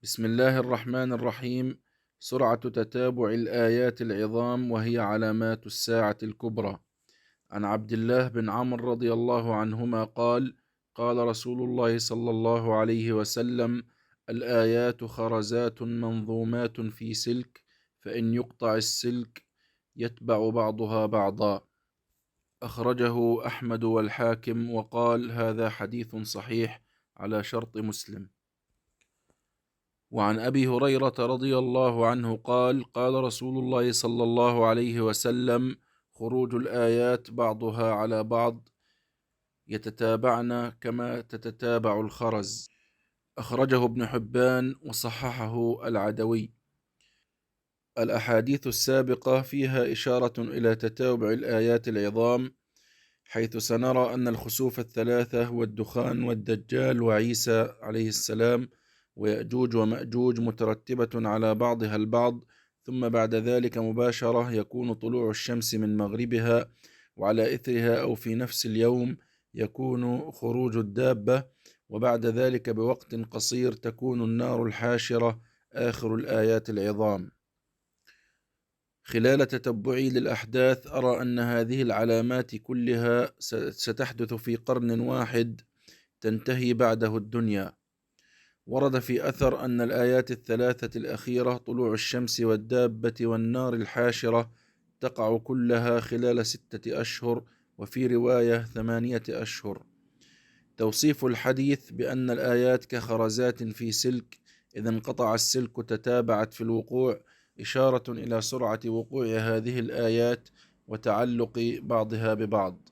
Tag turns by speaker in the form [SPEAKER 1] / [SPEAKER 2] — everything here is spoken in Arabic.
[SPEAKER 1] بسم الله الرحمن الرحيم. سرعة تتابع الآيات العظام وهي علامات الساعة الكبرى. عن عبد الله بن عمرو رضي الله عنهما قال: قال رسول الله صلى الله عليه وسلم: الآيات خرزات منظومات في سلك، فإن يقطع السلك يتبع بعضها بعضا. أخرجه أحمد والحاكم وقال: هذا حديث صحيح على شرط مسلم. وعن أبي هريرة رضي الله عنه قال: قال رسول الله صلى الله عليه وسلم: خروج الآيات بعضها على بعض يتتابعن كما تتتابع الخرز. أخرجه ابن حبان وصححه العدوي. الأحاديث السابقة فيها إشارة إلى تتابع الآيات العظام، حيث سنرى أن الخسوف الثلاثة والدخان والدجال وعيسى عليه السلام ويأجوج ومأجوج مترتبة على بعضها البعض، ثم بعد ذلك مباشرة يكون طلوع الشمس من مغربها، وعلى إثرها أو في نفس اليوم يكون خروج الدابة، وبعد ذلك بوقت قصير تكون النار الحاشرة آخر الآيات العظام. خلال تتبعي للأحداث أرى أن هذه العلامات كلها ستحدث في قرن واحد تنتهي بعده الدنيا. ورد في أثر أن الآيات الثلاثة الأخيرة طلوع الشمس والدابة والنار الحاشرة تقع كلها خلال 6 أشهر، وفي رواية 8 أشهر. توصيف الحديث بأن الآيات كخرزات في سلك، إذا انقطع السلك تتابعت في الوقوع، إشارة إلى سرعة وقوع هذه الآيات وتعلق بعضها ببعض.